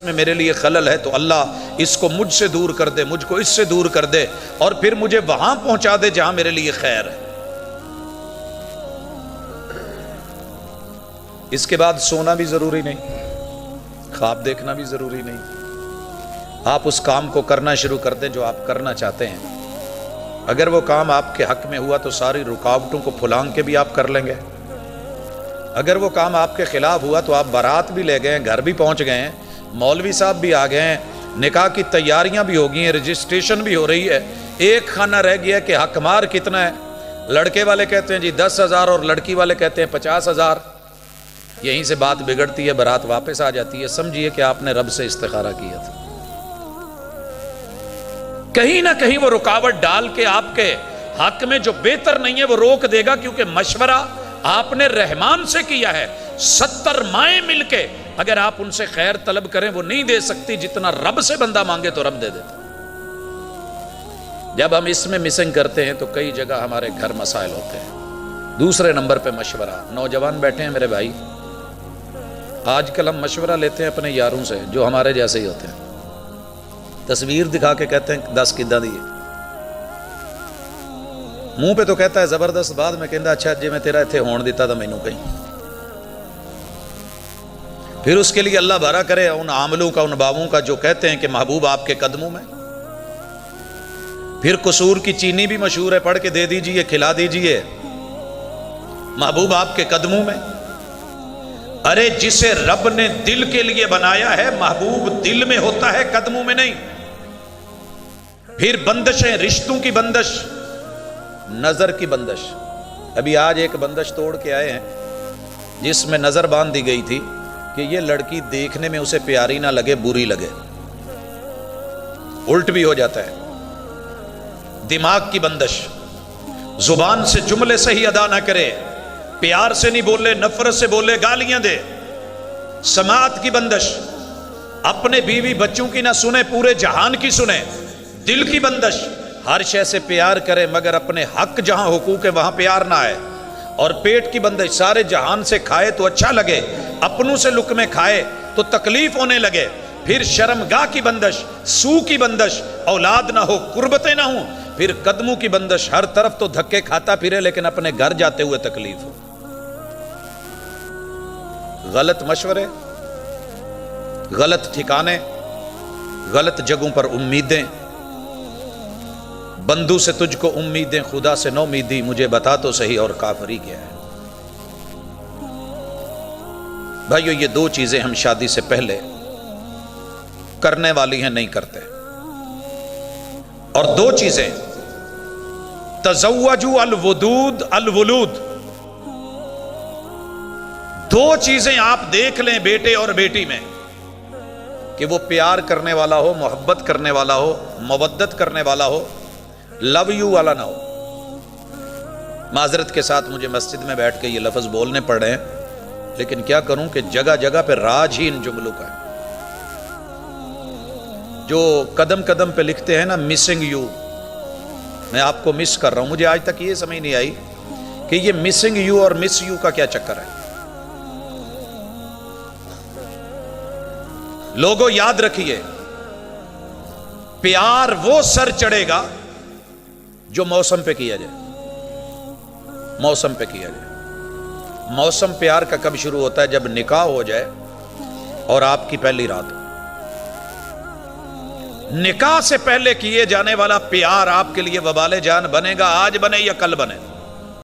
میں میرے لیے خلل ہے تو اللہ اس کو مجھ سے دور کر دے، مجھ کو اس سے دور کر دے اور پھر مجھے وہاں پہنچا دے جہاں میرے لیے خیر ہے۔ اس کے بعد سونا بھی ضروری نہیں، خواب دیکھنا بھی ضروری نہیں، آپ اس کام کو کرنا شروع کر دیں جو آپ کرنا چاہتے ہیں۔ اگر وہ کام آپ کے حق میں ہوا تو ساری رکاوٹوں کو پھلانگ کے بھی آپ کر لیں گے، اگر وہ کام آپ کے خلاف ہوا تو آپ بارات بھی لے گئے، گھر بھی پہنچ گئے ہیں، مولوی صاحب بھی آ گئے ہیں، نکاح کی تیاریاں بھی ہو گئی ہیں، رجسٹریشن بھی ہو رہی ہے، ایک خانہ رہ گیا کہ حق مار کتنا ہے، لڑکے والے کہتے ہیں جی 10,000 اور لڑکی والے کہتے ہیں 50,000، یہیں سے بات بگڑتی ہے، بارات واپس آ جاتی ہے۔ سمجھیے کہ آپ نے رب سے استخارہ کیا تھا، کہیں نہ کہیں وہ رکاوٹ ڈال کے آپ کے حق میں جو بہتر نہیں ہے وہ روک دے گا، کیونکہ مشورہ آپ نے رحمان سے کیا ہے۔ 70 مائیں مل کے اگر آپ ان سے خیر طلب کریں وہ نہیں دے سکتی جتنا رب سے بندہ مانگے تو رب دے دیتا۔ جب ہم اس میں مسنگ کرتے ہیں تو کئی جگہ ہمارے گھر مسائل ہوتے ہیں۔ دوسرے نمبر پہ مشورہ، نوجوان بیٹھے ہیں میرے بھائی، آج کل ہم مشورہ لیتے ہیں اپنے یاروں سے جو ہمارے جیسے ہی ہوتے ہیں، تصویر دکھا کے کہتے ہیں 10 کدہ دیے، منہ پہ تو کہتا ہے زبردست، بعد میں کہتا اچھا جی میں تیرا اتھے ہون دیتا تھا مینوں کہیں۔ پھر اس کے لیے اللہ بھرا کرے ان عاملوں کا، ان باووں کا جو کہتے ہیں کہ محبوب آپ کے قدموں میں۔ پھر قصور کی چینی بھی مشہور ہے، پڑھ کے دے دیجئے، کھلا دیجئے، محبوب آپ کے قدموں میں۔ ارے جسے رب نے دل کے لیے بنایا ہے محبوب دل میں ہوتا ہے، قدموں میں نہیں۔ پھر بندشیں، رشتوں کی بندش، نظر کی بندش۔ ابھی آج ایک بندش توڑ کے آئے ہیں جس میں نظر باندھ دی گئی تھی کہ یہ لڑکی دیکھنے میں اسے پیاری نہ لگے، بری لگے، الٹ بھی ہو جاتا ہے۔ دماغ کی بندش، زبان سے جملے صحیح ادا نہ کرے، پیار سے نہیں بولے، نفرت سے بولے، گالیاں دے۔ سماعت کی بندش، اپنے بیوی بچوں کی نہ سنے، پورے جہان کی سنے۔ دل کی بندش، ہر شے سے پیار کرے مگر اپنے حق جہاں حقوق ہے وہاں پیار نہ آئے۔ اور پیٹ کی بندش، سارے جہان سے کھائے تو اچھا لگے، اپنوں سے لقمے کھائے تو تکلیف ہونے لگے۔ پھر شرمگاہ کی بندش، سو کی بندش، اولاد نہ ہو، قربتیں نہ ہوں۔ پھر قدموں کی بندش، ہر طرف تو دھکے کھاتا پھرے لیکن اپنے گھر جاتے ہوئے تکلیف ہو۔ غلط مشورے، غلط ٹھکانے، غلط جگہوں پر امیدیں۔ بندو سے تجھ کو امیدیں، خدا سے نو امیدی، مجھے بتا تو صحیح اور کافری کیا ہے۔ بھائیو یہ دو چیزیں ہم شادی سے پہلے کرنے والی ہیں، نہیں کرتے۔ اور دو چیزیں، تزوجوا الودود الولود، دو چیزیں آپ دیکھ لیں بیٹے اور بیٹی میں کہ وہ پیار کرنے والا ہو، محبت کرنے والا ہو، مودت کرنے والا ہو، لو یو والا نہ ہو۔ معذرت کے ساتھ مجھے مسجد میں بیٹھ کے یہ لفظ بولنے پڑ رہے ہیں، لیکن کیا کروں کہ جگہ جگہ پہ راج ہی ان جملوں کا ہے۔ جو قدم قدم پہ لکھتے ہیں نا مسنگ یو، میں آپ کو مس کر رہا ہوں، مجھے آج تک یہ سمجھ نہیں آئی کہ یہ مسنگ یو اور مس یو کا کیا چکر ہے۔ لوگوں یاد رکھیے، پیار وہ سر چڑھے گا جو موسم پہ کیا جائے، موسم پہ کیا جائے۔ موسم پیار کا کب شروع ہوتا ہے؟ جب نکاح ہو جائے اور آپ کی پہلی رات ہو۔ نکاح سے پہلے کیے جانے والا پیار آپ کے لیے وبال جان بنے گا، آج بنے یا کل بنے۔